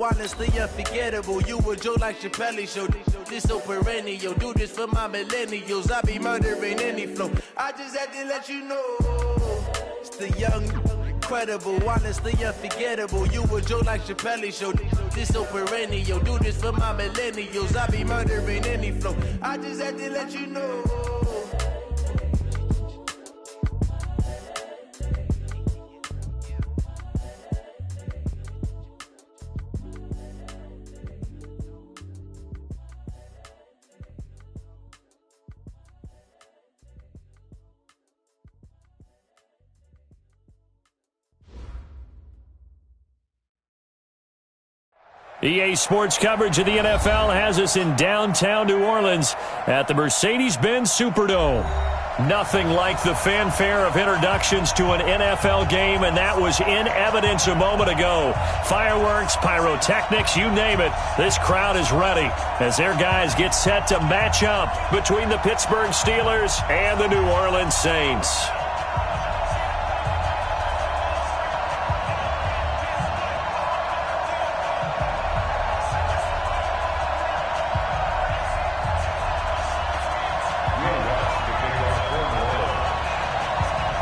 Honestly unforgettable, you a Joe like Chappelle show. This so perennial, do this for my millennials. I be murdering any flow. I just had to let you know, it's the young, incredible, honestly unforgettable. You a Joe like Chappelle show. This so perennial, do this for my millennials. I be murdering any flow. I just had to let you know. EA Sports coverage of the NFL has us in downtown New Orleans at the Mercedes-Benz Superdome. Nothing like the fanfare of introductions to an NFL game, and that was in evidence a moment ago. Fireworks, pyrotechnics, you name it. This crowd is ready as their guys get set to match up between the Pittsburgh Steelers and the New Orleans Saints.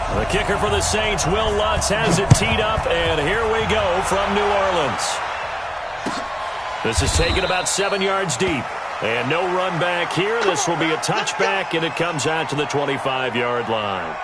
The kicker for the Saints, Will Lutz, has it teed up, and here we go from New Orleans. This is taken about 7 yards deep, and no run back here. This will be a touchback, and it comes out to the 25-yard line.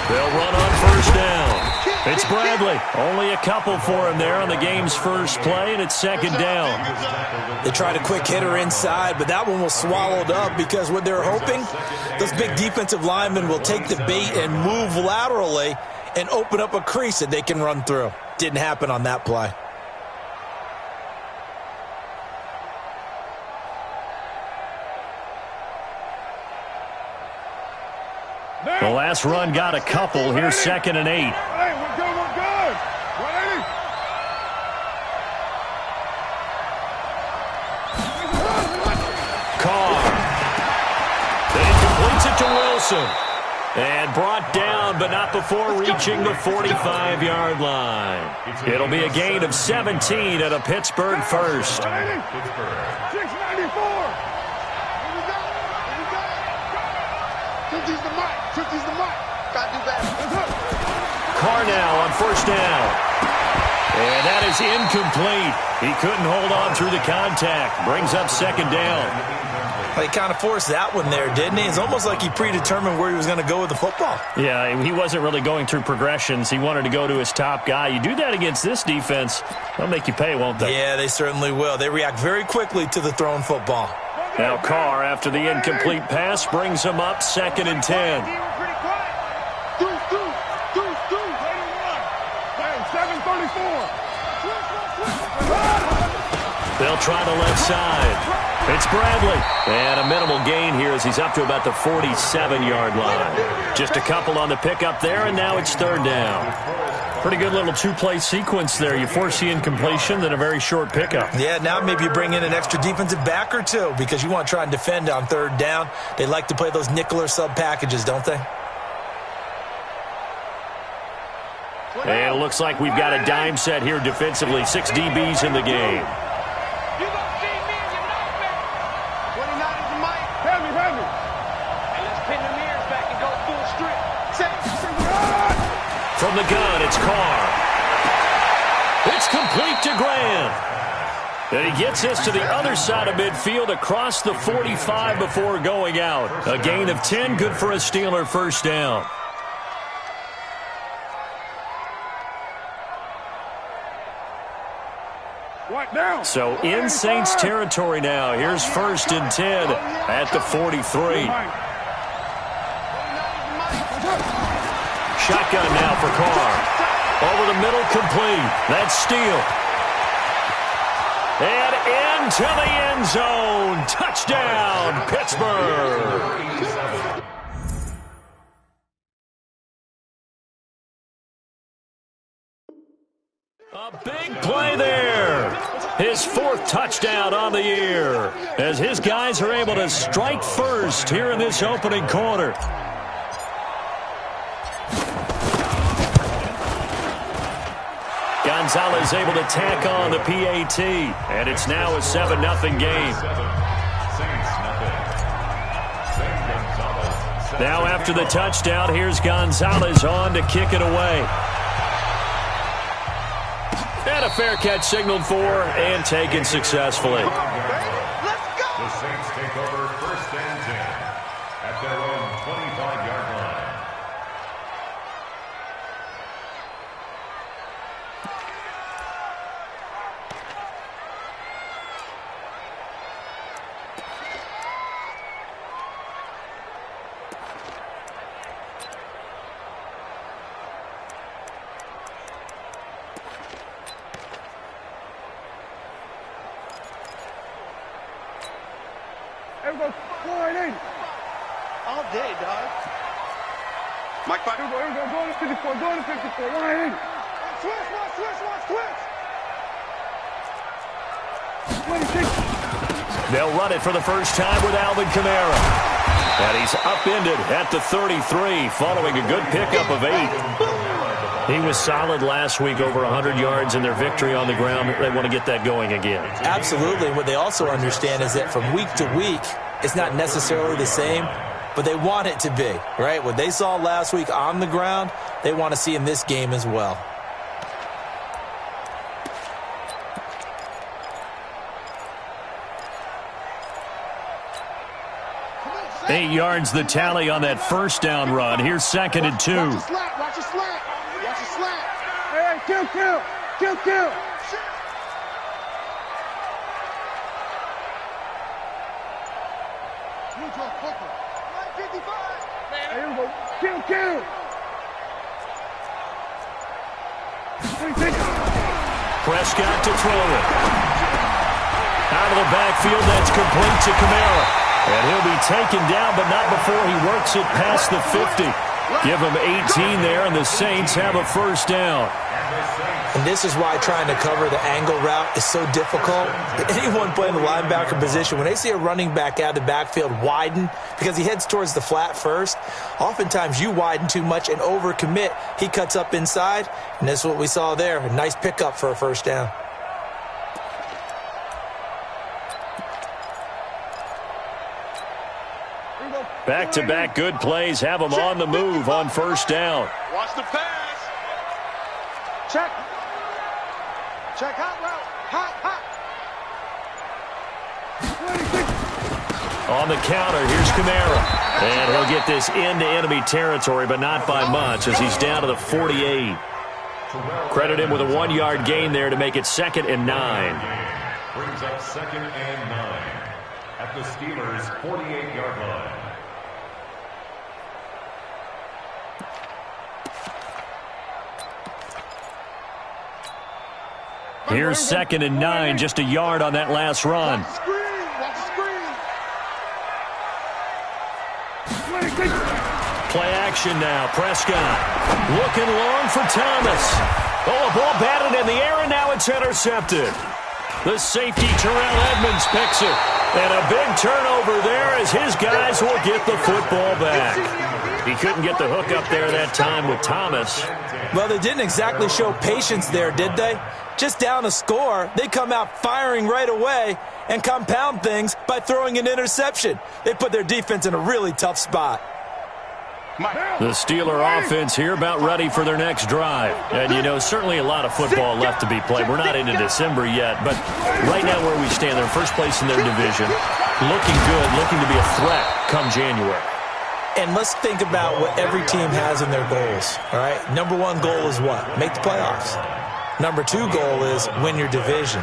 They'll run on first down. It's Bradley. Only a couple for him there on the game's first play, and it's second down. They tried a quick hitter inside, but that one was swallowed up because what they're hoping, those big defensive linemen will take the bait and move laterally and open up a crease that they can run through. Didn't happen on that play. The last run got a couple. Here's 2nd and 8. Hey, we're good, we're good. Ready? Carr. Then he completes it to Wilson. And brought down, but not before reaching the 45-yard line. It'll be a gain of 17 at a Pittsburgh first. 694. 50's the mic. 50's the mic. Gotta do better. Carr now on first down. And that is incomplete. He couldn't hold on through the contact. Brings up second down. He kind of forced that one there, didn't he? It's almost like he predetermined where he was going to go with the football. Yeah, he wasn't really going through progressions. He wanted to go to his top guy. You do that against this defense, they'll make you pay, won't they? Yeah, they certainly will. They react very quickly to the thrown football. Now Carr, after the incomplete pass, brings him up 2nd and 10. They'll try the left side. It's Bradley. And a minimal gain here as he's up to about the 47-yard line. Just a couple on the pickup there, and now it's third down. Pretty good little two-play sequence there. You force the incompletion, then a very short pickup. Yeah, now maybe you bring in an extra defensive back or two because you want to try and defend on third down. They like to play those nickel or sub packages, don't they? And it looks like we've got a dime set here defensively. 6 DBs in the game. From the gun, it's Carr. It's complete to Graham. And he gets us to the other side of midfield across the 45 before going out. A gain of 10, good for a Steeler first down. So in Saints territory now. Here's 1st and 10 at the 43. Shotgun now for Carr. Over the middle, complete. That's Steele. And into the end zone. Touchdown, Pittsburgh. A big play there. His 4th touchdown on the year as his guys are able to strike first here in this opening quarter. Gonzalez able to tack on the PAT, and it's now a 7-0 game. Now after the touchdown, here's Gonzalez on to kick it away. And a fair catch signaled for and taken successfully. Let's go! The Saints take over 1st and 10 at their own 25-yard line. All day, dog. Mike, back. Here we go. Go to 54. Go to 54. Line in. Switch. They'll run it for the first time with Alvin Kamara. And he's upended at the 33 following a good pickup of 8. He was solid last week, over 100 yards in their victory on the ground. They want to get that going again. Absolutely. What they also understand is that from week to week, it's not necessarily the same, but they want it to be, right? What they saw last week on the ground, they want to see in this game as well. Eight yards the tally on that first down run. Here's 2nd and 2. Watch your slant. Watch your slant. Hey, kill. You go quicker. 55. Here we go. Kill. Prescott to throw it. Out of the backfield, that's complete to Kamara. And he'll be taken down, but not before he works it past the 50. Give him 18 there, and the Saints have a first down. And this is why trying to cover the angle route is so difficult. Anyone playing the linebacker position, when they see a running back out of the backfield widen, because he heads towards the flat first, oftentimes you widen too much and overcommit. He cuts up inside, and that's what we saw there. A nice pickup for a first down. Back-to-back good plays have them on the move on first down. Watch the pass. Check. Hot route. Hot. On the counter, here's Kamara. And he'll get this into enemy territory, but not by much as he's down to the 48. Credit him with a 1-yard gain there to make it 2nd and 9. Brings up 2nd and 9 at the Steelers' 48-yard line. Here's 2nd and 9, just a yard on that last run. Play action now. Prescott looking long for Thomas. Oh, a ball batted in the air, and now it's intercepted. The safety, Terrell Edmonds, picks it. And a big turnover there as his guys will get the football back. He couldn't get the hook up there that time with Thomas. Well, they didn't exactly show patience there, did they? Just down a score, they come out firing right away and compound things by throwing an interception. They put their defense in a really tough spot. The Steeler offense here about ready for their next drive. And, you know, certainly a lot of football left to be played. We're not into December yet, but right now where we stand, they're first place in their division. Looking good, looking to be a threat come January. And let's think about what every team has in their goals, all right? Number 1 goal is what? Make the playoffs. Number 2 goal is win your division.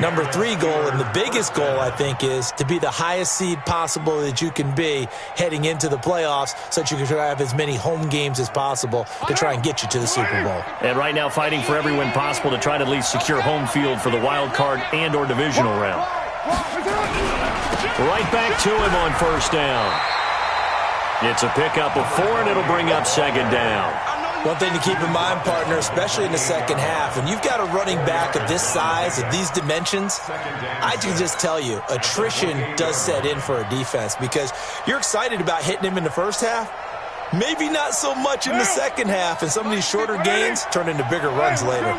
Number 3 goal, and the biggest goal, I think, is to be the highest seed possible that you can be heading into the playoffs so that you can have as many home games as possible to try and get you to the Super Bowl. And right now fighting for every win possible to try to at least secure home field for the wild card and or divisional round. Right back to him on first down. It's a pickup of 4, and it'll bring up second down. One thing to keep in mind, partner, especially in the second half, when you've got a running back of this size, of these dimensions, I can just tell you, attrition does set in for a defense because you're excited about hitting him in the first half, maybe not so much in the second half, and some of these shorter gains turn into bigger runs later.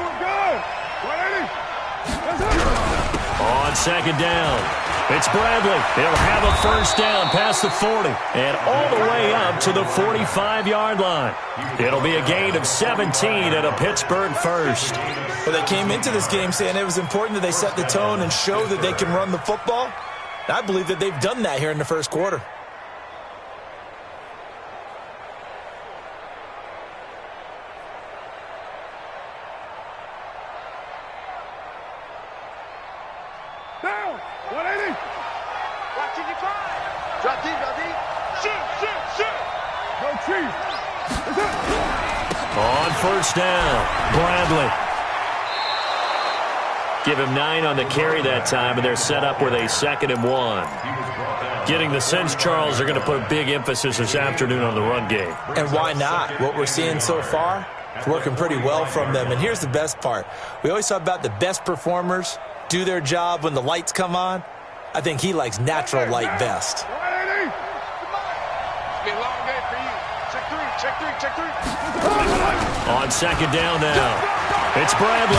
On second down, it's Bradley. He'll have a first down past the 40 and all the way up to the 45-yard line. It'll be a gain of 17 and a Pittsburgh first. Well, they came into this game saying it was important that they set the tone and show that they can run the football. I believe that they've done that here in the first quarter. Down. 180. Drop deep. Shoot. No cheese. On first down, Bradley. Give him 9 on the carry that time, and they're set up with a 2nd and 1. Getting the sense, Charles, they're going to put a big emphasis this afternoon on the run game. And why not? What we're seeing so far is working pretty well from them. And here's the best part. We always talk about the best performers do their job when the lights come on. I think he likes natural light best. It's been a long day for you. Check three. On second down now, it's Bradley.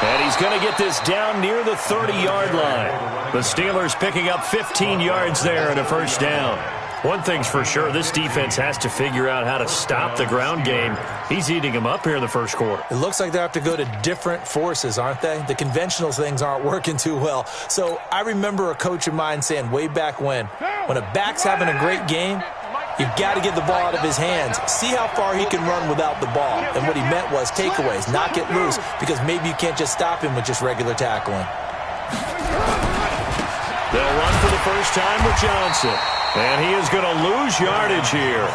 And he's going to get this down near the 30-yard line. The Steelers picking up 15 yards there and a first down. One thing's for sure, this defense has to figure out how to stop the ground game. He's eating them up here in the first quarter. It looks like they have to go to different forces, aren't they? The conventional things aren't working too well. So I remember a coach of mine saying way back when a back's having a great game, you've got to get the ball out of his hands. See how far he can run without the ball. And what he meant was takeaways, knock it loose, because maybe you can't just stop him with just regular tackling. They'll run for the first time with Johnson. And he is going to lose yardage here.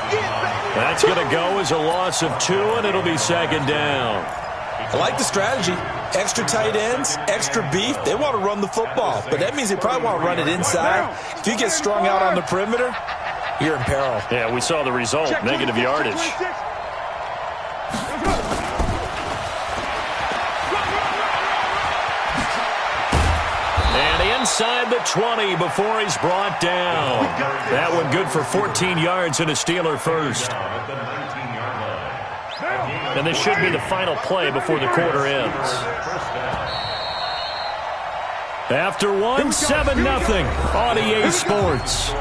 That's going to go as a loss of 2, and it'll be second down. I like the strategy. Extra tight ends, extra beef. They want to run the football, but that means they probably want to run it inside. If you get strung out on the perimeter, you're in peril. Yeah, we saw the result, negative yardage. Inside the 20 before he's brought down. That one good for 14 yards and a Steeler first. And this should be the final play before the quarter ends. After one, 7-0 on EA Sports.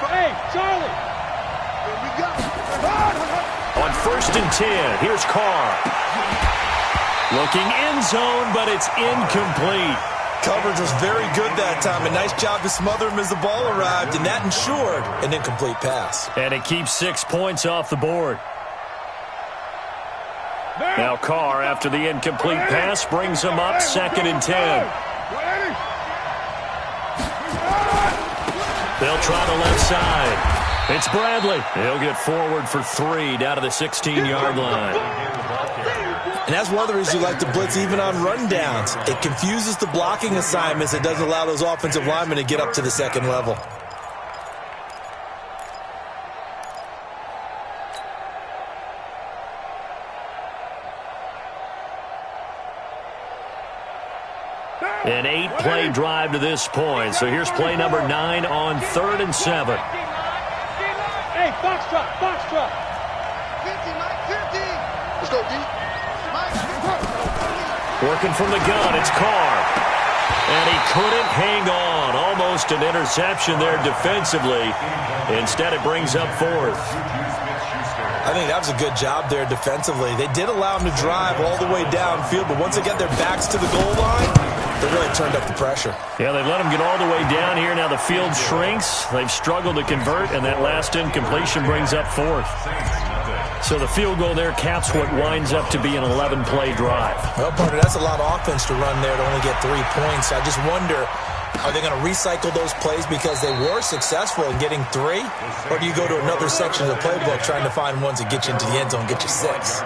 Hey, Charlie. On 1st and 10, here's Carr. Looking end zone, but it's incomplete. Coverage was very good that time. A nice job to smother him as the ball arrived, and that ensured an incomplete pass. And it keeps 6 points off the board. Now Carr, after the incomplete pass, brings him up 2nd and 10. They'll try the left side. It's Bradley. He'll get forward for 3 down to the 16-yard line. And that's one of the reasons you like to blitz even on rundowns. It confuses the blocking assignments. It doesn't allow those offensive linemen to get up to the second level. An 8-play drive to this point. So here's play number 9 on 3rd and 7. Hey, box drop. 50, Mike, 50. Let's go, D. Working from the gun, it's Carr. And he couldn't hang on. Almost an interception there defensively. Instead, it brings up 4th. I think that was a good job there defensively. They did allow them to drive all the way downfield, but once they got their backs to the goal line, they really turned up the pressure. Yeah, they let them get all the way down here. Now the field shrinks. They've struggled to convert, and that last incompletion brings up fourth. So the field goal there caps what winds up to be an 11-play drive. Well, partner, that's a lot of offense to run there to only get 3 points. I just wonder, are they going to recycle those plays because they were successful in getting 3? Or do you go to another section of the playbook trying to find ones that get you into the end zone and get you 6?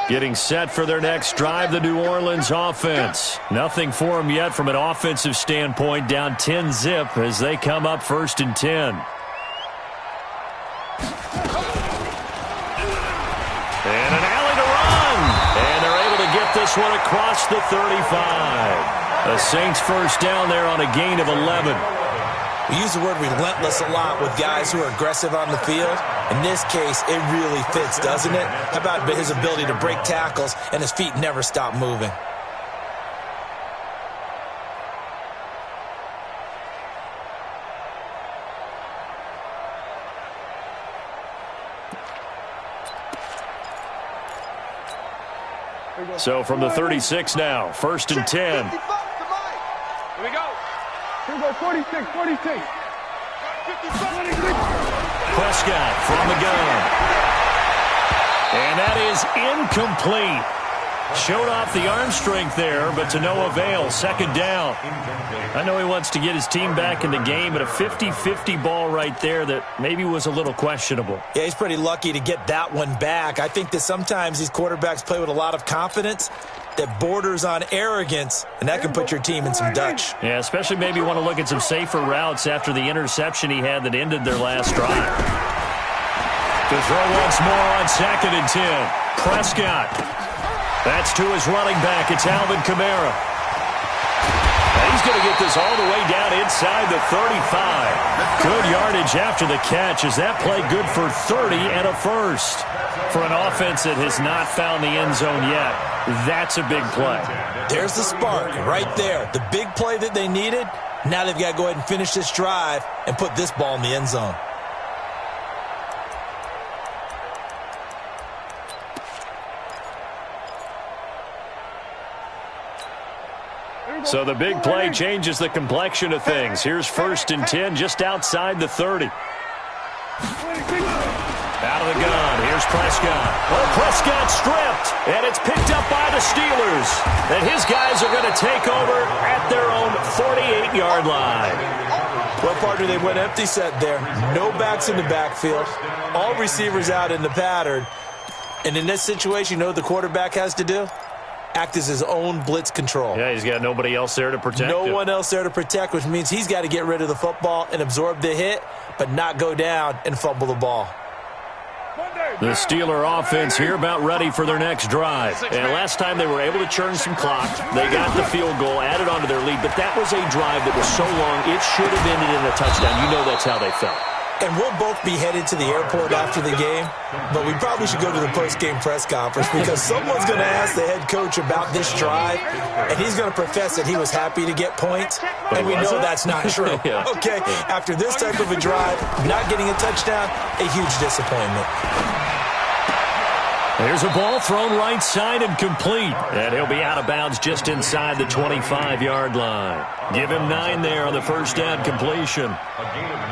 Getting set for their next drive, the New Orleans offense. Nothing for them yet from an offensive standpoint, down 10-zip as they come up 1st and 10. And an alley to run. And they're able to get this one across the 35. The Saints first down there on a gain of 11. We use the word relentless a lot with guys who are aggressive on the field. In this case, it really fits, doesn't it? How about his ability to break tackles and his feet never stop moving? So from the 36 now, 1st and 10. Here we go. Here we go, 46, 46. Prescott from the gun. And that is incomplete. Showed off the arm strength there, but to no avail. 2nd down. I know he wants to get his team back in the game, but a 50-50 ball right there that maybe was a little questionable. Yeah, he's pretty lucky to get that one back. I think that sometimes these quarterbacks play with a lot of confidence that borders on arrogance, and that can put your team in some Dutch. Yeah, especially maybe want to look at some safer routes after the interception he had that ended their last drive. To throw once more on 2nd and 10. Prescott. That's to his running back. It's Alvin Kamara. And he's going to get this all the way down inside the 35. Good yardage after the catch. Is that play good for 30 and a first? For an offense that has not found the end zone yet, that's a big play. There's the spark right there. The big play that they needed. Now they've got to go ahead and finish this drive and put this ball in the end zone. So the big play changes the complexion of things. Here's 1st and 10 just outside the 30. Out of the gun. Here's Prescott. Oh, Prescott stripped. And it's picked up by the Steelers. And his guys are going to take over at their own 48-yard line. Well, partner, they went empty set there. No backs in the backfield. All receivers out in the pattern. And in this situation, you know what the quarterback has to do? Act as his own blitz control. Yeah, he's got nobody else there to protect him. No one else there to protect, which means he's got to get rid of the football and absorb the hit, but not go down and fumble the ball. The Steeler offense here about ready for their next drive. And last time they were able to churn some clock. They got the field goal, added on to their lead, but that was a drive that was so long it should have ended in a touchdown. You know that's how they felt. And we'll both be headed to the airport after the game, but we probably should go to the post-game press conference because someone's going to ask the head coach about this drive, and he's going to profess that he was happy to get points, and we know that's not true. Yeah. Okay, after this type of a drive, not getting a touchdown, a huge disappointment. There's a ball thrown right side and complete. And he'll be out of bounds just inside the 25-yard line. Give him 9 there on the first down completion.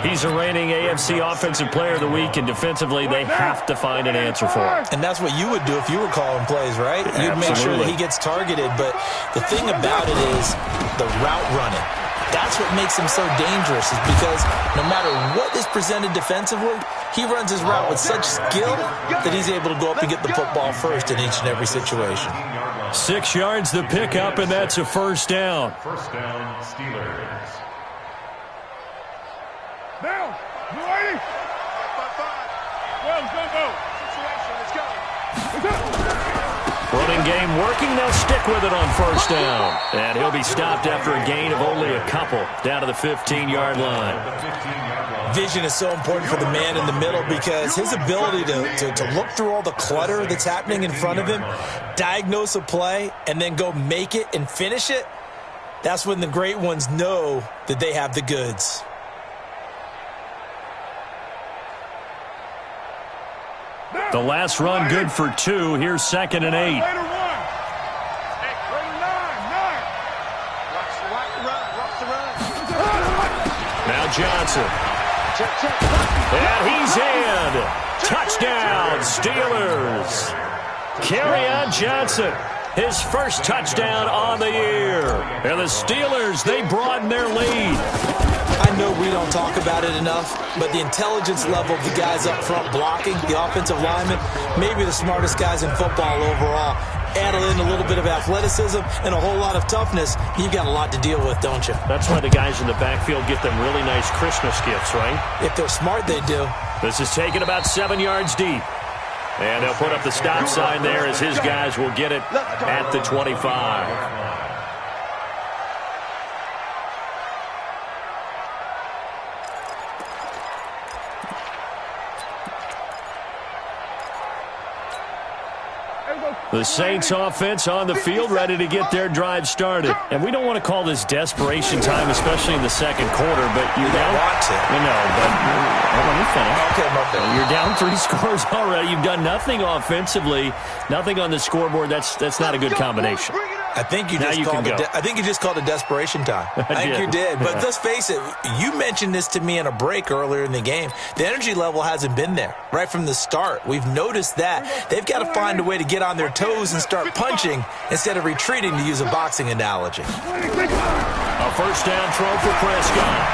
He's a reigning AFC Offensive Player of the Week, and defensively they have to find an answer for him. And that's what you would do if you were calling plays, right? You'd make sure that he gets targeted. But the thing about it is the route running. That's what makes him so dangerous, is because no matter what is presented defensively, he runs his route with such skill that he's able to go up and get the football first in each and every situation. 6 yards the pickup, and that's a first down. First down, Steelers. Down. You ready? 5-5. Go. Situation, let's go. Let's go. Running game working. They'll stick with it on first down. And he'll be stopped after a gain of only a couple down to the 15-yard line. vision is so important for the man in the middle because his ability to look through all the clutter that's happening in front of him, diagnose a play, and then go make it and finish it, that's when the great ones know that they have the goods. The last run good for 2. Here's 2nd and 8. Now Johnson. And he's in. Touchdown, Steelers. Kerryon Johnson, his first touchdown on the year. And the Steelers, they broaden their lead. I know we don't talk about it enough, but the intelligence level of the guys up front blocking, the offensive linemen, maybe the smartest guys in football overall. Add in a little bit of athleticism and a whole lot of toughness, you've got a lot to deal with, don't you? That's why the guys in the backfield get them really nice Christmas gifts, right? If they're smart, they do. This is taken about 7 yards deep. And they'll put up the stop sign there as his guys will get it at the 25. The Saints offense on the field, ready to get their drive started. And we don't want to call this desperation time, especially in the second quarter, but you're down. Want to. I know, but let me finish. Okay, Marco. You're down 3 scores already. You've done nothing offensively, nothing on the scoreboard. That's not a good combination. I think you just called it desperation time. I think you did. But let's face it, you mentioned this to me in a break earlier in the game. The energy level hasn't been there right from the start. We've noticed that. They've got to find a way to get on their toes and start punching instead of retreating, to use a boxing analogy. A first down throw for Prescott.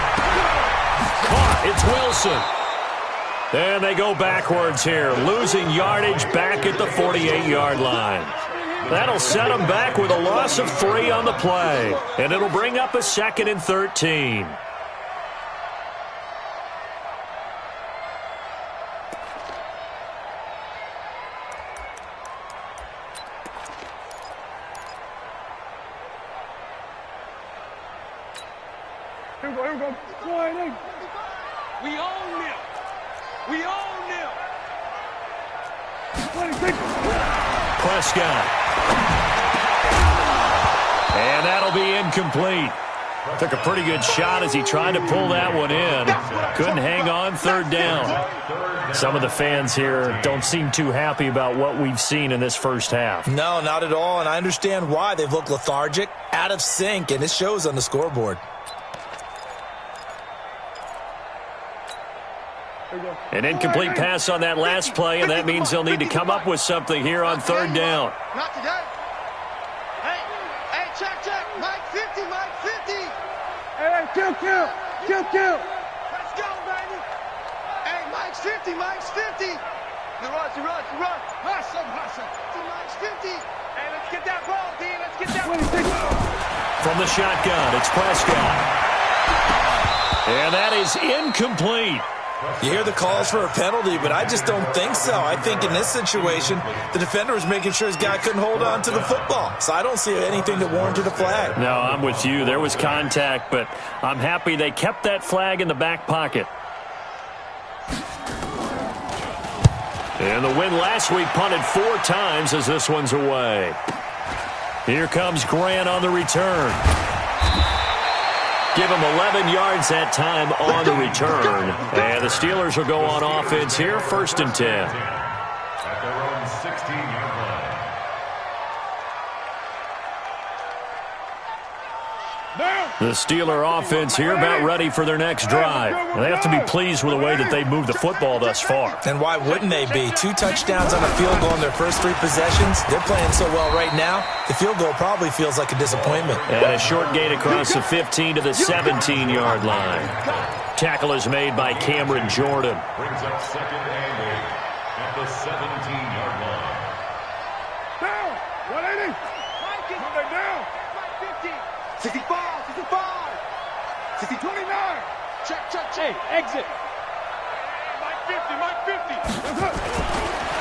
Caught. It's Wilson. And they go backwards here, losing yardage back at the 48-yard line. That'll set them back with a loss of 3 on the play. And it'll bring up a 2nd and 13. Here we go. Sliding. We own them. We own them. 26. Prescott. And that'll be incomplete. Took a pretty good shot as he tried to pull that one in. Couldn't hang on, 3rd down. Some of the fans here don't seem too happy about what we've seen in this first half. No, not at all, and I understand why. They've looked lethargic, out of sync, and it shows on the scoreboard. An incomplete pass on that last play, and that means they'll need to come up with something here on 3rd down. Not today. Hey, check. Mike 50, Mike 50. Hey, kill. Let's go, baby. Hey, Mike's 50, Mike's 50. He runs. Hustle. Mike's 50. Hey, let's get that ball, D. Let's get that ball. From the shotgun, it's Prescott. And that is incomplete. You hear the calls for a penalty, but I just don't think so. I think in this situation, the defender was making sure his guy couldn't hold on to the football. So I don't see anything that warranted a flag. No, I'm with you. There was contact, but I'm happy they kept that flag in the back pocket. And the win last week punted 4 times as this one's away. Here comes Grant on the return. Give him 11 yards that time on the return. And the Steelers will go on offense here, 1st and 10. At their own 16-yard line. The Steeler offense here about ready for their next drive. And they have to be pleased with the way that they've moved the football thus far. And why wouldn't they be? 2 touchdowns on a field goal in their first 3 possessions. They're playing so well right now, the field goal probably feels like a disappointment. And a short gain across the 15 to the 17-yard line. Tackle is made by Cameron Jordan. Brings up 2nd and 8 at the 17-yard line. Down. 180. Mike is Down. 65. 29. Check. Hey, exit. Mike 50.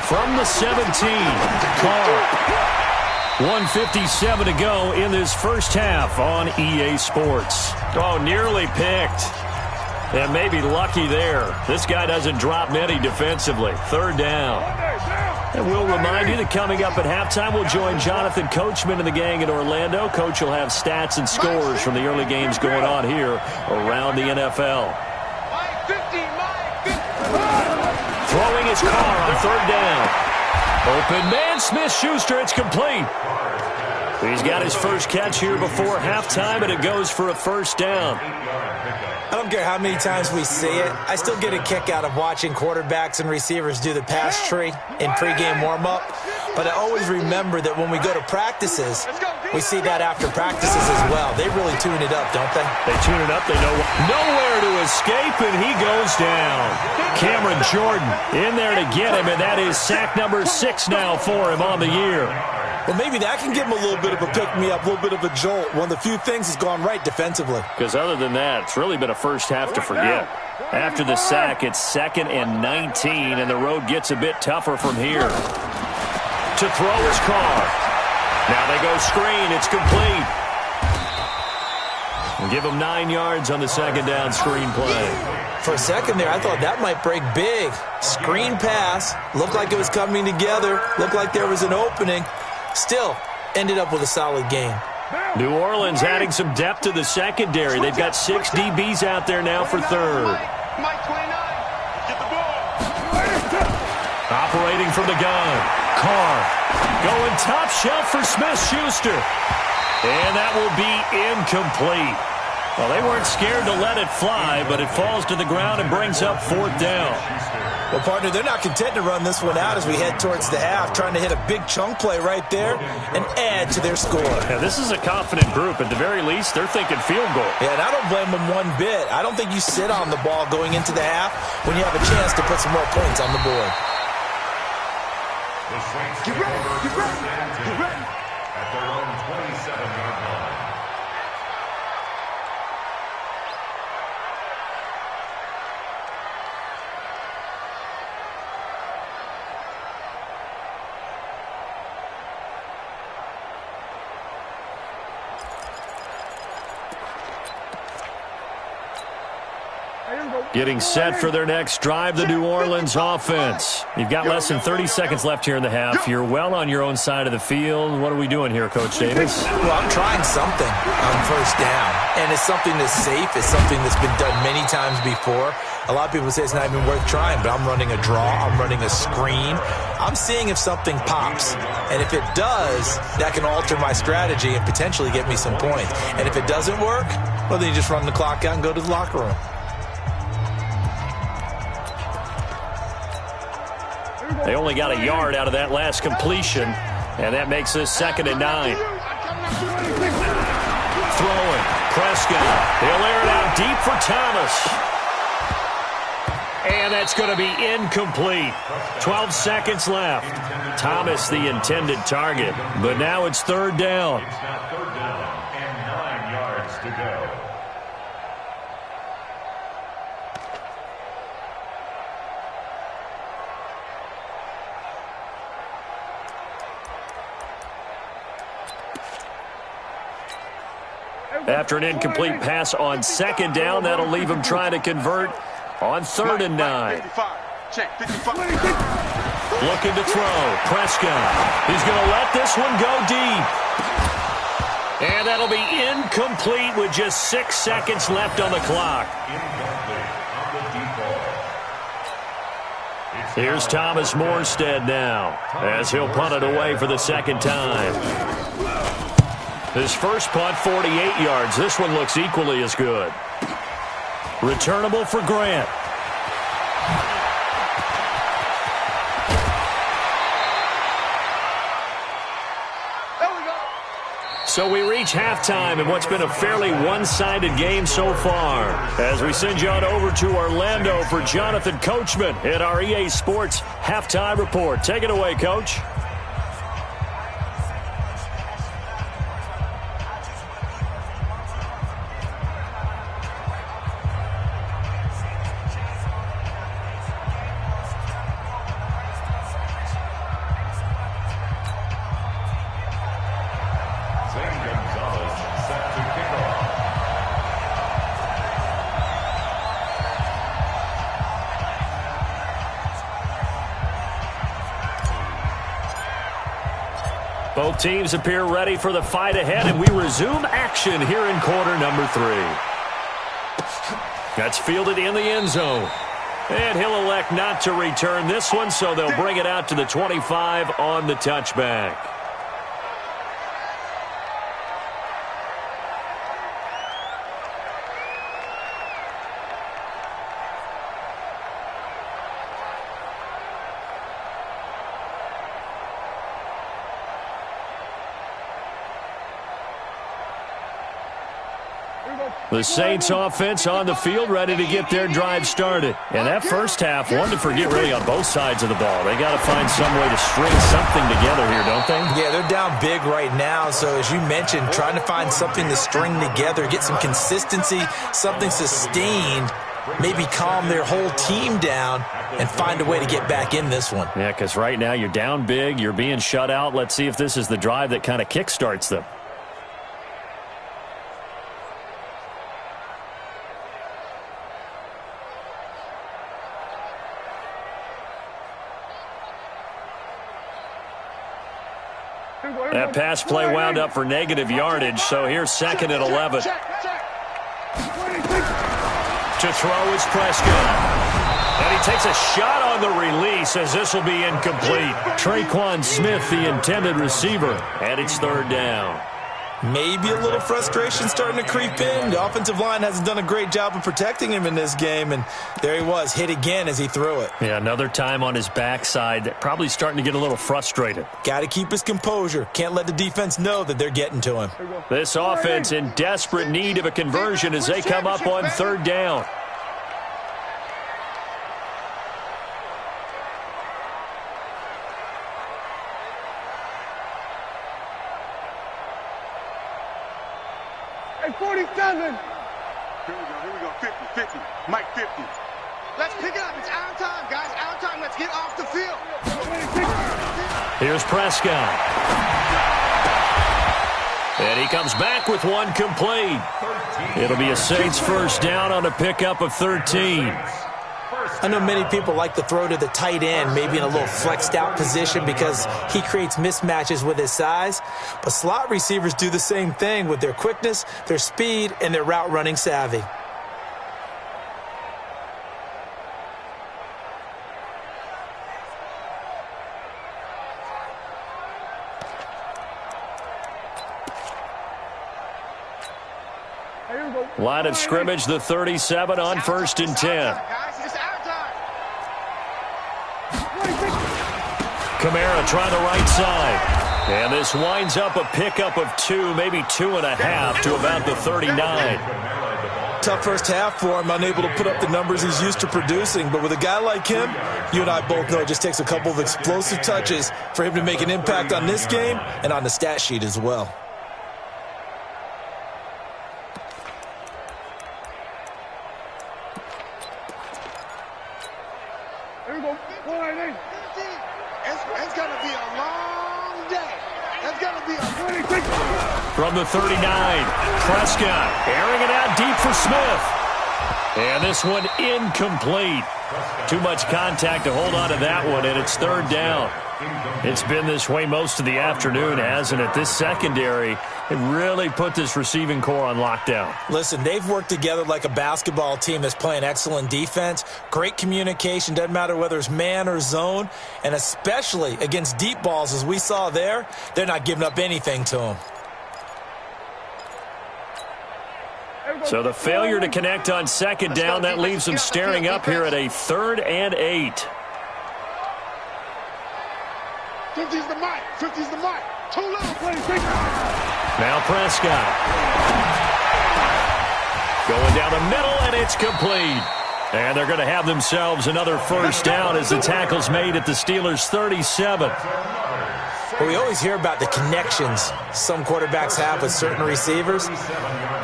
From the 17, Carr. 1:57 to go in this first half on EA Sports. Oh, nearly picked. And the 1-2 At And maybe lucky there. This guy doesn't drop many defensively. Third down. And we'll remind you that coming up at halftime, we'll join Jonathan Coachman and the gang in Orlando. Coach will have stats and scores from the early games going on here around the NFL. Throwing his car on third down. Open man, Smith-Schuster, it's complete. He's got his first catch here before halftime, and it goes for a first down. I don't care how many times we see it. I still get a kick out of watching quarterbacks and receivers do the pass tree in pregame warm-up. But I always remember that when we go to practices, we see that after practices as well. They really tune it up, don't they? They tune it up. They know nowhere to escape, and he goes down. Cameron Jordan in there to get him, and that is sack number 6 now for him on the year. Well, maybe that can give him a little bit of a pick-me-up, a little bit of a jolt. One of the few things has gone right defensively. Because other than that, it's really been a first half to forget. After the sack, it's 2nd and 19, and the road gets a bit tougher from here. To throw his car. Now they go screen. It's complete. And give him 9 yards on the second down screen play. For a second there, I thought that might break big. Screen pass. Looked like it was coming together. Looked like there was an opening. Still ended up with a solid game. New Orleans adding some depth to the secondary. They've got 6 DBs out there now for third. Mike 29. Get the ball. Operating from the gun. Carr going top shelf for Smith-Schuster. And that will be incomplete. Well, they weren't scared to let it fly, but it falls to the ground and brings up 4th down. Well, partner, they're not content to run this one out as we head towards the half, trying to hit a big chunk play right there and add to their score. Yeah, this is a confident group. At the very least, they're thinking field goal. Yeah, and I don't blame them one bit. I don't think you sit on the ball going into the half when you have a chance to put some more points on the board. Get ready, get ready, get ready. At their own 27-yard line. Getting set for their next drive, the New Orleans offense. You've got less than 30 seconds left here in the half. You're well on your own side of the field. What are we doing here, Coach Davis? Well, I'm trying something on first down, and it's something that's safe. It's something that's been done many times before. A lot of people say it's not even worth trying, but I'm running a draw. I'm running a screen. I'm seeing if something pops, and if it does, that can alter my strategy and potentially get me some points. And if it doesn't work, well, then you just run the clock out and go to the locker room. They only got a yard out of that last completion, and that makes this 2nd and 9. Throwing. Prescott. He'll air it out deep for Thomas. And that's going to be incomplete. 12 seconds left. Thomas, the intended target. But now it's 3rd down. It's now 3rd down and 9 yards to go. After an incomplete pass on 2nd down, that'll leave him trying to convert on 3rd and 9. 55. Check 55. Looking to throw. Prescott. He's going to let this one go deep. And that'll be incomplete with just 6 seconds left on the clock. Here's Thomas Morstead now as he'll punt it away for the 2nd time. His first punt, 48 yards. This one looks equally as good. Returnable for Grant. So we reach halftime in what's been a fairly one-sided game so far. As we send you on over to Orlando for Jonathan Coachman at our EA Sports Halftime Report. Take it away, Coach. Both teams appear ready for the fight ahead, and we resume action here in quarter number 3. That's fielded in the end zone. And he'll elect not to return this one, so they'll bring it out to the 25 on the touchback. The Saints offense on the field ready to get their drive started. And that first half, one to forget really on both sides of the ball. They got to find some way to string something together here, don't they? Yeah, they're down big right now. So as you mentioned, trying to find something to string together, get some consistency, something sustained, maybe calm their whole team down and find a way to get back in this one. Yeah, because right now you're down big, you're being shut out. Let's see if this is the drive that kind of kickstarts them. That pass play wound up for negative yardage, so here's 2nd and 11. To throw is Prescott. And he takes a shot on the release as this will be incomplete. Traquan Smith, the intended receiver, and it's 3rd down. Maybe a little frustration starting to creep in. The offensive line hasn't done a great job of protecting him in this game, and there he was, hit again as he threw it. Yeah, another time on his backside, probably starting to get a little frustrated. Got to keep his composure. Can't let the defense know that they're getting to him. This offense in desperate need of a conversion as they come up on 3rd down. Hey, 47. Here we go, 50, 50. Mike, 50. Let's pick it up. It's our time, guys. Our time. Let's get off the field. Here's Prescott. And he comes back with one complete. It'll be a Saints first down on a pickup of 13. I know many people like to throw to the tight end, maybe in a little flexed out position because he creates mismatches with his size. But slot receivers do the same thing with their quickness, their speed, and their route running savvy. Line of scrimmage, the 37 on 1st and 10. Kamara trying the right side. And this winds up a pickup of 2, maybe 2.5 to about the 39. Tough first half for him, unable to put up the numbers he's used to producing. But with a guy like him, you and I both know it just takes a couple of explosive touches for him to make an impact on this game and on the stat sheet as well. Here we go. 180. It's going to be a long day. It's going to be a 26. From the 39, Prescott airing it out deep for Smith. And this one incomplete. Too much contact to hold on to that one, and it's 3rd down. It's been this way most of the afternoon, hasn't it? This secondary, it really put this receiving core on lockdown. Listen, they've worked together like a basketball team that's playing excellent defense. Great communication, doesn't matter whether it's man or zone. And especially against deep balls, as we saw there, they're not giving up anything to them. So the failure to connect on 2nd down, that leaves them staring up here at a 3rd and 8. 50's the mic. 50's the mic. Too low. 26. Now Prescott. Going down the middle, and it's complete. And they're going to have themselves another first down as the tackle's made at the Steelers' 37. Well, we always hear about the connections some quarterbacks have with certain receivers.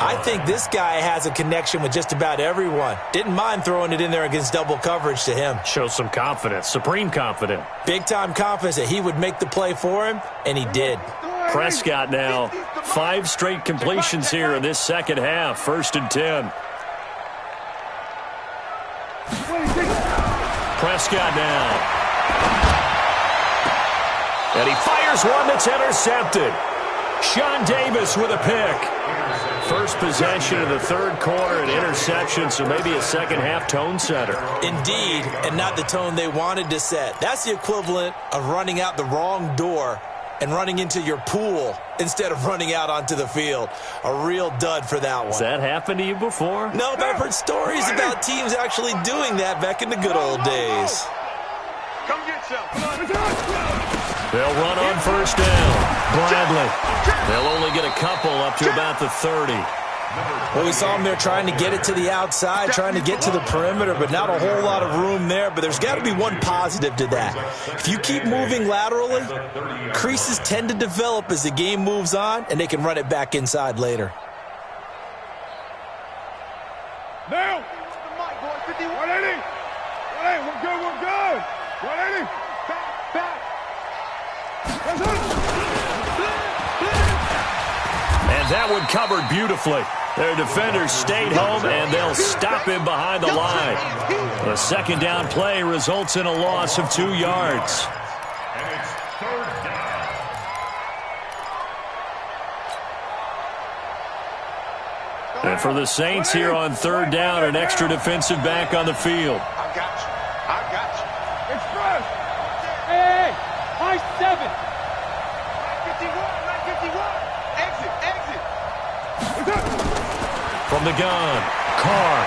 I think this guy has a connection with just about everyone. Didn't mind throwing it in there against double coverage to him. Shows some confidence, supreme confidence. Big-time confidence that he would make the play for him, and he did. Prescott now, 5 straight completions here in this second half. 1st and 10. Prescott now. And he fires one that's intercepted. Sean Davis with a pick. First possession of the third quarter, an interception, so maybe a second-half tone setter. Indeed, and not the tone they wanted to set. That's the equivalent of running out the wrong door and running into your pool instead of running out onto the field. A real dud for that one. Has that happened to you before? No, but I've heard stories about teams actually doing that back in the good old days. Come get some. They'll run on first down. Bradley. They'll only get a couple up to about the 30. Well, we saw them there trying to get it to the outside, trying to get to the perimeter, but not a whole lot of room there. But there's got to be one positive to that. If you keep moving laterally, creases tend to develop as the game moves on, and they can run it back inside later. Now! 180! 180, we're good, we're good! 180! Back! And that one covered beautifully. Their defenders stayed home, and they'll stop him behind the line. The second down play results in a loss of 2 yards. And it's third down. And for the Saints here on third down, an extra defensive back on the field. I got you. Express! Hey! High 7! 951. Exit. From the gun, Carr.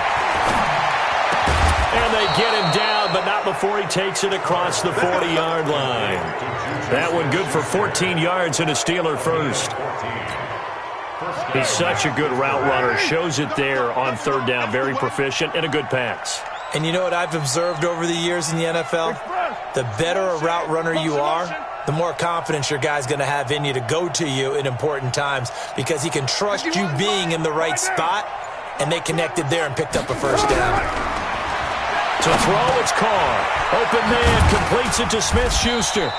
And they get him down, but not before he takes it across the 40-yard line. That one good for 14 yards and a Steeler first. He's such a good route runner. Shows it there on third down. Very proficient and a good pass. And you know what I've observed over the years in the NFL? The better a route runner you are, the more confidence your guy's going to have in you to go to you in important times because he can trust you being in the right spot, and they connected there and picked up a first down. To throw, it's Carr. Open man, completes it to Smith-Schuster.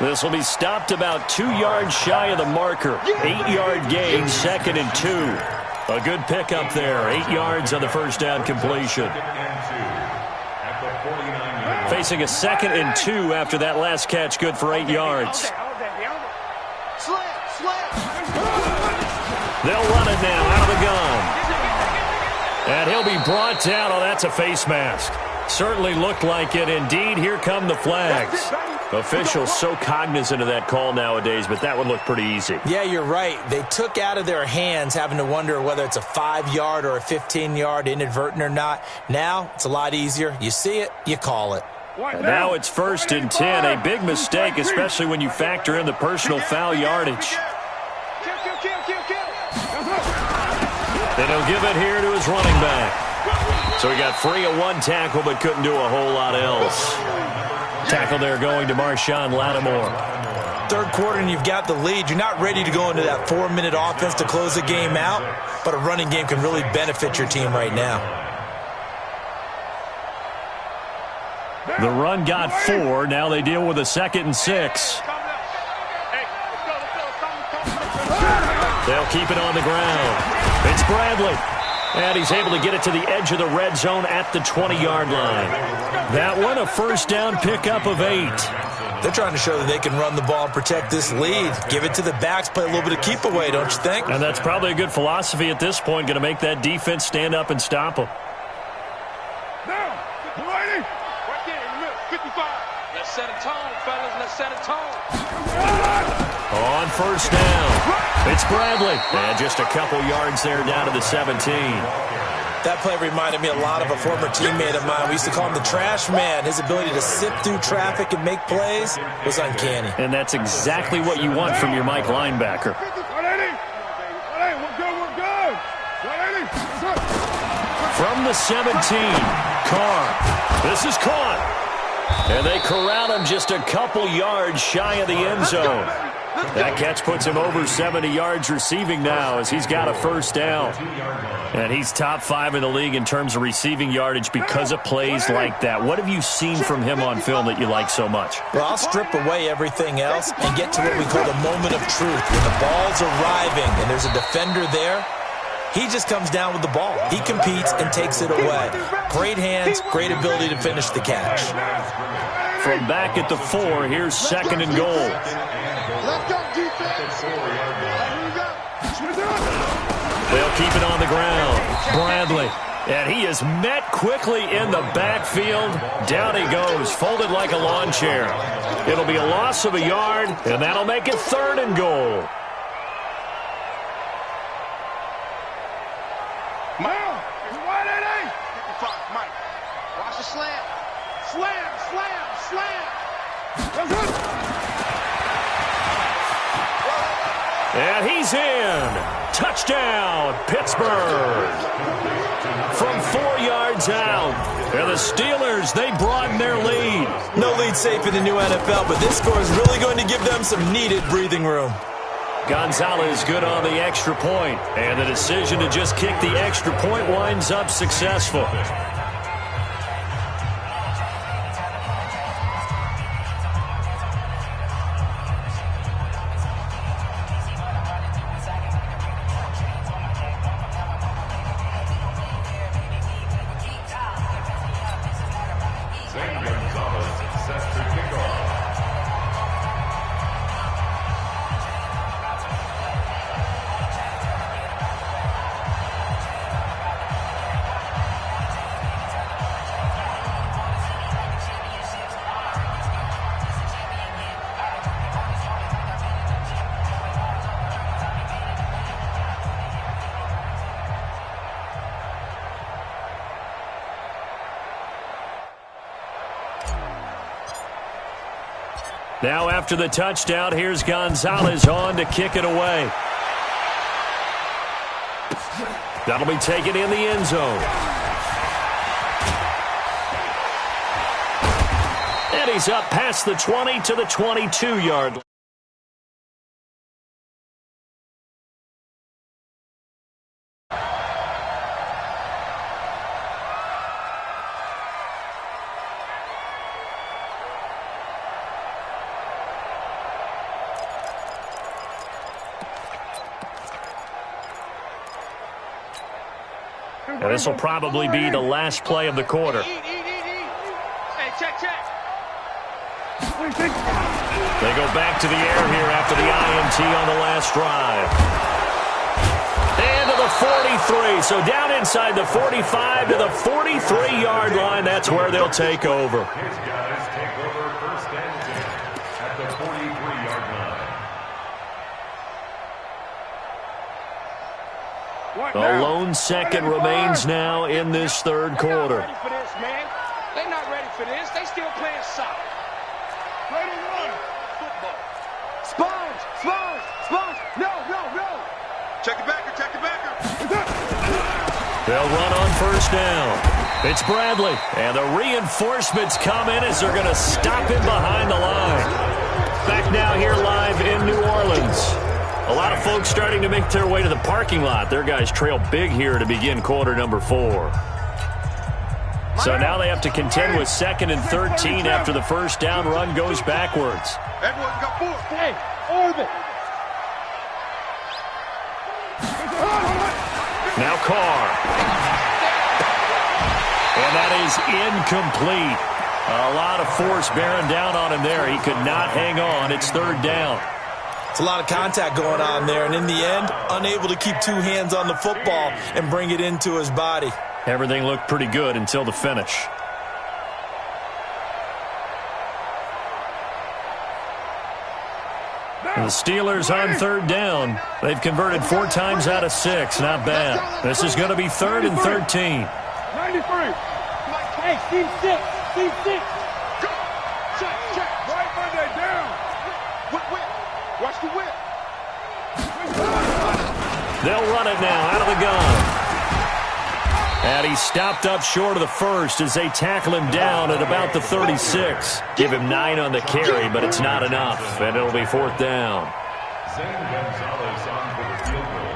This will be stopped about 2 yards shy of the marker. 8-yard gain, 2nd and 2. A good pickup there. 8 yards on the first down completion. Facing a 2nd and 2 after that last catch, good for 8 yards. They'll run it now out of the gun. And he'll be brought down. Oh, that's a face mask. Certainly looked like it. Indeed, here come the flags. Officials so cognizant of that call nowadays, but that one looked pretty easy. Yeah, you're right. They took out of their hands having to wonder whether it's a 5-yard or a 15-yard inadvertent or not. Now, it's a lot easier. You see it, you call it. And now it's 1st and 10. A big mistake, especially when you factor in the personal foul yardage. And he'll give it here to his running back. So he got free of one tackle, but couldn't do a whole lot else. Tackle there going to Marshawn Lattimore. Third quarter and you've got the lead. You're not ready to go into that 4-minute offense to close the game out, but a running game can really benefit your team right now. The run got 4. Now they deal with a 2nd and 6. They'll keep it on the ground. It's Bradley. And he's able to get it to the edge of the red zone at the 20-yard line. That one, a first down pickup of 8. They're trying to show that they can run the ball and protect this lead. Give it to the backs, play a little bit of keep away, don't you think? And that's probably a good philosophy at this point, going to make that defense stand up and stop them. Now, 180! Right there in the middle, 55. Let's set a tone, fellas. Let's set a tone. On first down, it's Bradley. And just a couple yards there down to the 17. That play reminded me a lot of a former teammate of mine. We used to call him the trash man. His ability to sift through traffic and make plays was uncanny. And that's exactly what you want from your Mike linebacker. 180! 180, we're good! 180! From the 17, Carr. This is caught. And they corral him just a couple yards shy of the end zone. That catch puts him over 70 yards receiving now as he's got a first down. And he's top 5 in the league in terms of receiving yardage because of plays like that. What have you seen from him on film that you like so much? Well, I'll strip away everything else and get to what we call the moment of truth. When the ball's arriving and there's a defender there, he just comes down with the ball. He competes and takes it away. Great hands, great ability to finish the catch. from back at the 4. Here's second and goal. Let's go, defense. They'll keep it on the ground. Bradley. And he is met quickly in the backfield. Down he goes, folded like a lawn chair. It'll be a loss of a yard, and that'll make it third and goal. Mile, it's wide at 8. 55, Mike. Watch the slam. Slam, slam, slam. That's it. And he's in. Touchdown, Pittsburgh. From 4 yards out. And the Steelers, they broaden their lead. No lead safe in the new NFL, but this score is really going to give them some needed breathing room. Gonzalez good on the extra point. And the decision to just kick the extra point winds up successful. Now after the touchdown, here's Gonzalez on to kick it away. That'll be taken in the end zone. And he's up past the 20 to the 22-yard line. And this will probably be the last play of the quarter. Hey, check, check. They go back to the air here after the INT on the last drive. And to the 43. So down inside the 45 to the 43-yard line. That's where they'll take over. His guys take over first and 10 at the 43-yard line. A lone second remains now in this third quarter. They're not ready for this, man. They're not ready for this. They still playing soccer. Ready to run. Football. Sponge. No. Check the backer. They'll run on first down. It's Bradley. And the reinforcements come in as they're going to stop him behind the line. Back now here live in New Orleans. A lot of folks starting to make their way to the parking lot. Their guys trail big here to begin quarter number 4. So now they have to contend with 2nd and 13 after the first down run goes backwards. Everyone's got 4. Hey, orbit. Now Carr. And that is incomplete. A lot of force bearing down on him there. He could not hang on. It's third down. It's a lot of contact going on there, and in the end, unable to keep 2 hands on the football and bring it into his body. Everything looked pretty good until the finish. And the Steelers on third down. They've converted 4 times out of 6. Not bad. This is going to be 3rd and 13. 93. Hey, team 6. Go. Check. Right Monday down. Whip. Watch the whip. They'll run it now out of the gun. And he stopped up short of the first as they tackle him down at about the 36. Give him 9 on the carry, but it's not enough, and it'll be 4th down. Zane Gonzalez on for the field goal.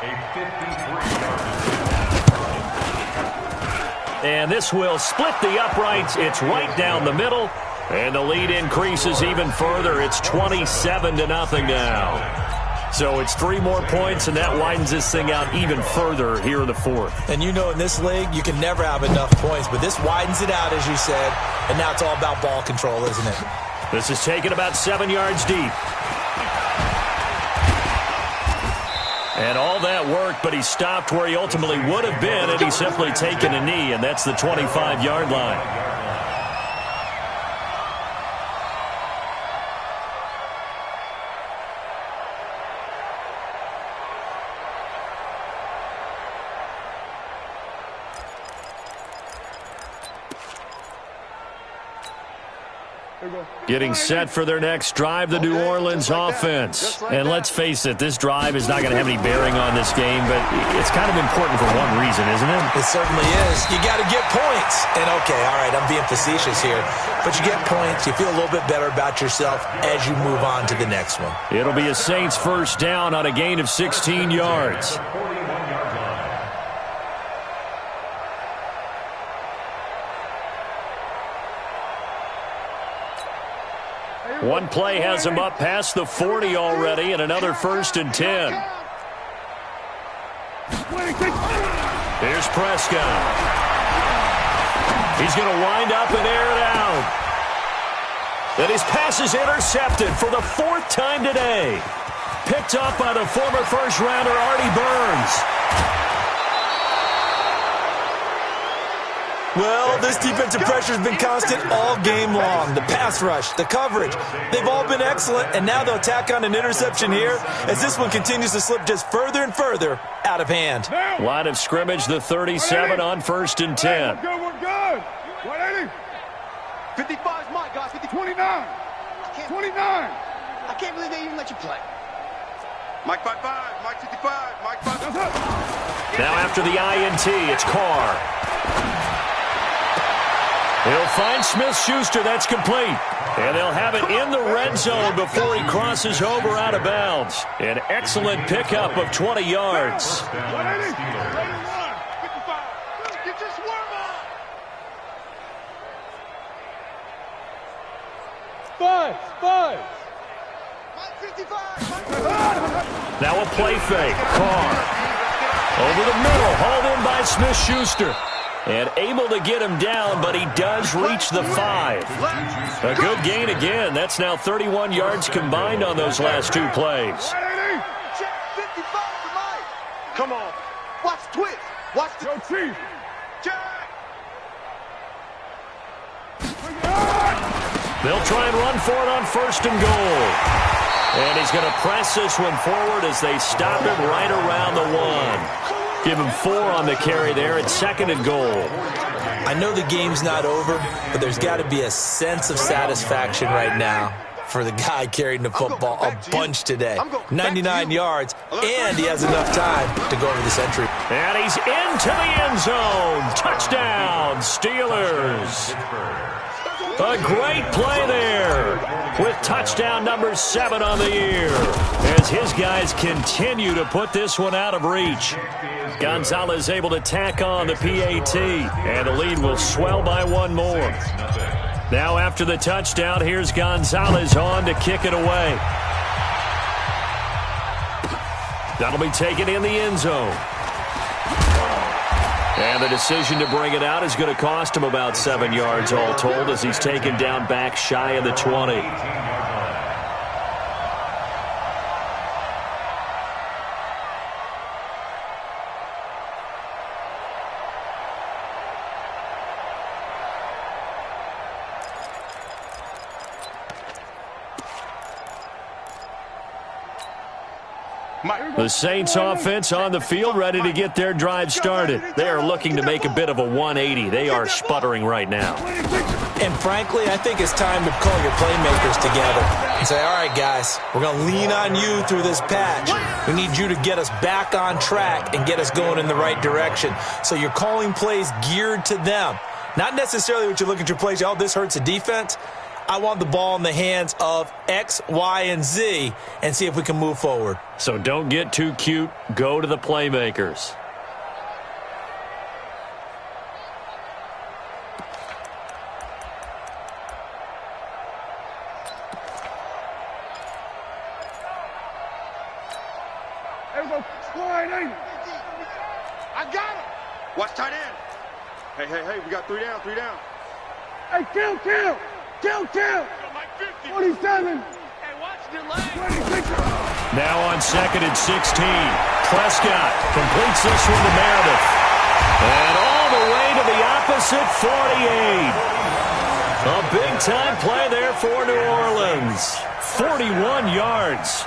A 53-yard. And this will split the uprights. It's right down the middle. And the lead increases even further. It's 27-0 now. So it's 3 more points, and that widens this thing out even further here in the fourth. And you know in this league, you can never have enough points, but this widens it out, as you said, and now it's all about ball control, isn't it? This is taken about 7 yards deep. And all that worked, but he stopped where he ultimately would have been had he simply taken a knee, and that's the 25-yard line. Getting set for their next drive, the New Orleans offense. And let's face it, this drive is not going to have any bearing on this game, but it's kind of important for one reason, isn't it? It certainly is. You got to get points. And, okay, all right, I'm being facetious here. But you get points, you feel a little bit better about yourself as you move on to the next one. It'll be a Saints first down on a gain of 16 yards. One play has him up past the 40 already, and another 1st and 10. Here's Prescott. He's going to wind up and air it out. And his pass is intercepted for the 4th time today. Picked up by the former first-rounder Artie Burns. Well, this defensive pressure has been constant all game long. The pass rush, the coverage, they've all been excellent, and now they'll tack on an interception here as this one continues to slip just further and further out of hand. Line of scrimmage, the 37 on 1st and 10. We're good. 180. 55 is mine, guys. 50. 29. 29. I can't believe they even let you play. Mike 55. Mike 55. Mike 55. Now after the INT, it's Carr. He'll find Smith-Schuster. That's complete. And they'll have it in the red zone before he crosses over out of bounds. An excellent pickup of 20 yards. 180. 55. You just warm up. 5. Mike 55. Now a play fake. Carr over the middle, hauled in by Smith-Schuster. And able to get him down, but he does reach the 5. A good gain again. That's now 31 yards combined on those last 2 plays. Check 55 for Mike. Come on. Watch the twist. Watch the Chief. check. They'll try and run for it on 1st and goal. And he's going to press this one forward as they stop him right around the 1. Give him 4 on the carry there. It's 2nd and goal. I know the game's not over, but there's got to be a sense of satisfaction right now for the guy carrying the football a bunch today. 99 yards, and he has enough time to go over the century. And he's into the end zone. Touchdown, Steelers. A great play there with touchdown number 7 on the year as his guys continue to put this one out of reach. Gonzalez able to tack on the PAT, and the lead will swell by 1 more. Now after the touchdown, here's Gonzalez on to kick it away. That'll be taken in the end zone. And the decision to bring it out is going to cost him about 7 yards all told as he's taken down back shy of the 20. The Saints offense on the field ready to get their drive started. They are looking to make a bit of a 180. They are sputtering right now. And frankly, I think it's time to call your playmakers together and say, all right, guys, we're going to lean on you through this patch. We need you to get us back on track and get us going in the right direction. So you're calling plays geared to them. Not necessarily what you look at your plays, oh, this hurts the defense. I want the ball in the hands of X, Y, and Z and see if we can move forward. So don't get too cute. Go to the playmakers. I got him. Watch tight end. Hey, we got 3 down, 3 down. Hey, kill. 47. Hey, watch the leg. 26. Now on 2nd and 16. Prescott completes this one to Meredith. And all the way to the opposite 48. A big-time play there for New Orleans. 41 yards.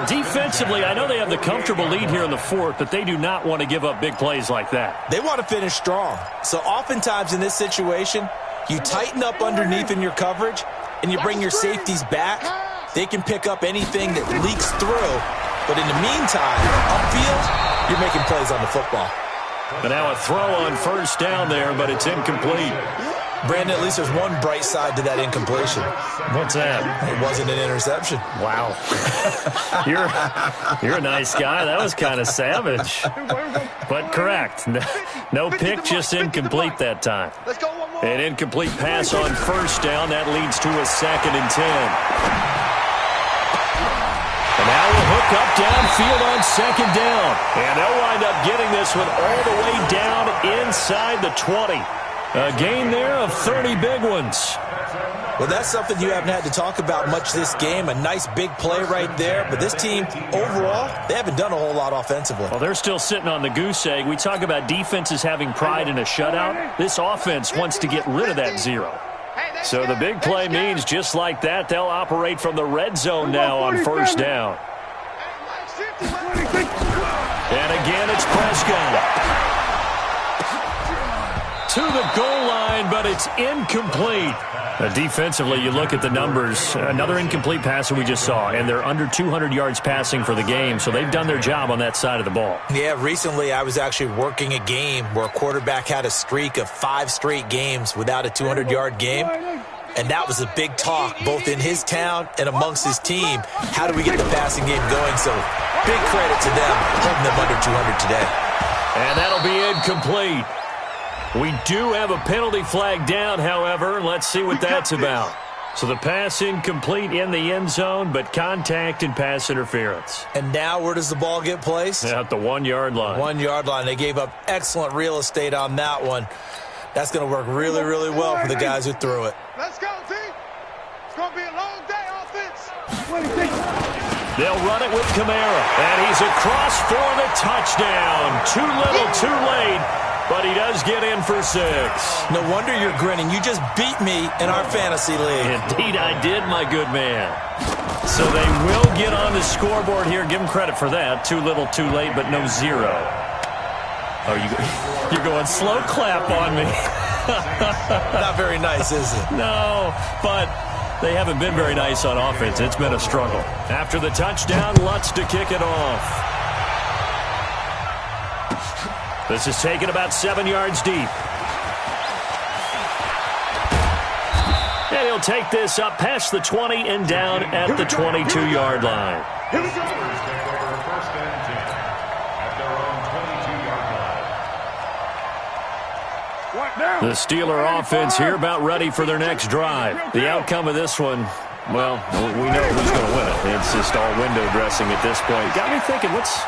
Defensively, I know they have the comfortable lead here in the 4th, but they do not want to give up big plays like that. They want to finish strong. So oftentimes in this situation, you tighten up underneath in your coverage, and you bring your safeties back. They can pick up anything that leaks through. But in the meantime, upfield, you're making plays on the football. And now a throw on 1st down there, but it's incomplete. Brandon, at least there's one bright side to that incompletion. What's that? It wasn't an interception. Wow. You're a nice guy. That was kind of savage. But correct. No pick, just incomplete that time. Let's go one more. An incomplete pass on 1st down. That leads to a 2nd and 10. And now we'll hook up downfield on 2nd down. And they'll wind up getting this one all the way down inside the 20. A gain there of 30 big ones. Well, that's something you haven't had to talk about much this game. A nice big play right there. But this team, overall, they haven't done a whole lot offensively. Well, they're still sitting on the goose egg. We talk about defenses having pride in a shutout. This offense wants to get rid of that 0. So the big play means just like that, they'll operate from the red zone now on 1st down. And again, it's Prescott. To the goal line, but it's incomplete. Defensively, you look at the numbers. Another incomplete passer we just saw, and they're under 200 yards passing for the game, so they've done their job on that side of the ball. Yeah, recently I was actually working a game where a quarterback had a streak of 5 straight games without a 200-yard game, and that was a big talk both in his town and amongst his team. How do we get the passing game going? So big credit to them, holding them under 200 today. And that'll be incomplete. We do have a penalty flag down, however. Let's see what that's about. So the pass incomplete in the end zone, but contact and pass interference. And now where does the ball get placed? At the 1-yard line. 1-yard line. They gave up excellent real estate on that one. That's going to work really, really well for the guys who threw it. Let's go, team. It's going to be a long day, offense. They'll run it with Kamara. And he's across for the touchdown. Too little, too late. But he does get in for 6. No wonder you're grinning. You just beat me in our fantasy league. Indeed I did, my good man. So they will get on the scoreboard here. Give them credit for that. Too little, too late, but no 0. Oh, you're going slow clap on me. Not very nice, is it? No, but they haven't been very nice on offense. It's been a struggle. After the touchdown, Lutz to kick it off. This is taken about 7 yards deep. And he'll take this up past the 20 and down at the 22-yard line. Here we go. Take over 1st and 10 at their own 22-yard line. The Steeler offense here about ready for their next drive. The outcome of this one, well, we know who's going to win it. It's just all window dressing at this point. Got me thinking, what's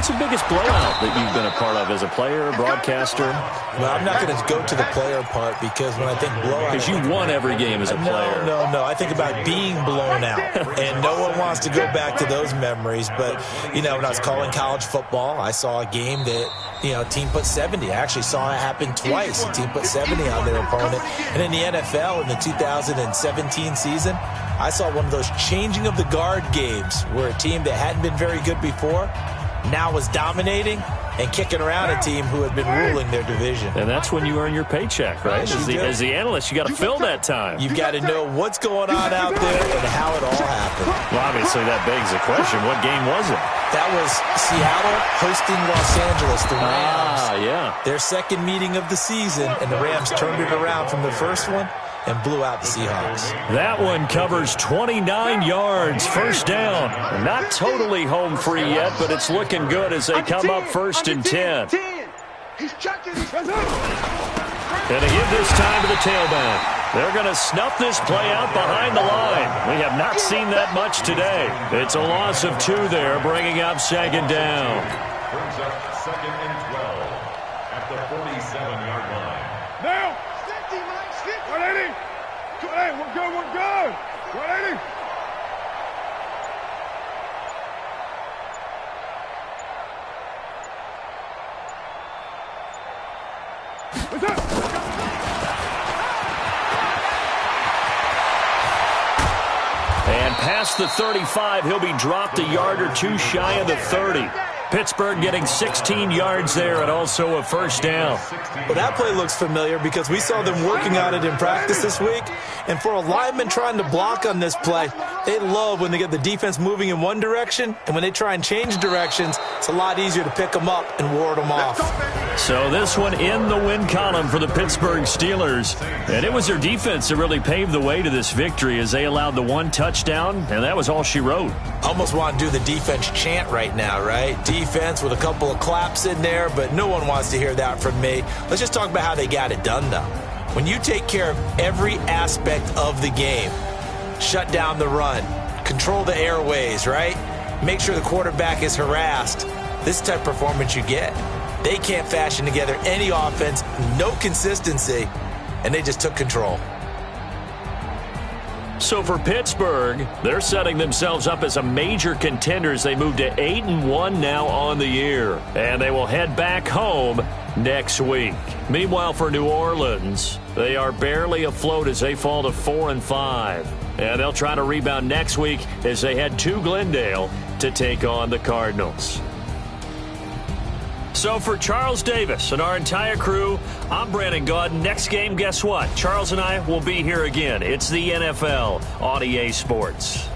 the biggest blowout that you've been a part of as a player, broadcaster? Well, I'm not going to go to the player part because when I think blowout... Because you won every game as a player. No. I think about being blown out. And no one wants to go back to those memories. But, when I was calling college football, I saw a game that, a team put 70. I actually saw it happen twice. A team put 70 on their opponent. And in the NFL, in the 2017 season, I saw one of those changing of the guard games where a team that hadn't been very good before now was dominating and kicking around a team who had been ruling their division. And that's when you earn your paycheck, right? As the analyst, you got to fill that time. You've got to know what's going on out there and how it all happened. Well, obviously that begs the question, what game was it? That was Seattle hosting Los Angeles, the Rams. Yeah. Their second meeting of the season, and the Rams turned it around from the first one and blew out the Seahawks. That one covers 29 yards, 1st down. Not totally home free yet, but it's looking good as they come up 1st and 10. He's chucking. And to give this time to the tailback. They're going to snuff this play out behind the line. We have not seen that much today. It's a loss of 2 there, bringing up 2nd down. brings up 2nd and 12 at the 47-yard line. Now! 50, Mike, 50. 180! 280, we're good, we're good! 180! What's up? And past the 35, he'll be dropped a yard or two shy of the 30. Pittsburgh getting 16 yards there and also a first down. Well, that play looks familiar because we saw them working on it in practice this week. And for a lineman trying to block on this play, they love when they get the defense moving in one direction. And when they try and change directions, it's a lot easier to pick them up and ward them off. So this one in the win column for the Pittsburgh Steelers. And it was their defense that really paved the way to this victory as they allowed the one touchdown, and that was all she wrote. Almost want to do the defense chant right now, right? Defense with a couple of claps in there, but no one wants to hear that from me. Let's just talk about how they got it done, though. When you take care of every aspect of the game, shut down the run, control the airways, right? Make sure the quarterback is harassed. This type of performance you get. They can't fashion together any offense, no consistency, and they just took control. So for Pittsburgh, they're setting themselves up as a major contender as they move to 8-1 now on the year. And they will head back home next week. Meanwhile, for New Orleans, they are barely afloat as they fall to 4-5. And they'll try to rebound next week as they head to Glendale to take on the Cardinals. So for Charles Davis and our entire crew, I'm Brandon Gaudin. Next game, guess what? Charles and I will be here again. It's the NFL on EA Sports.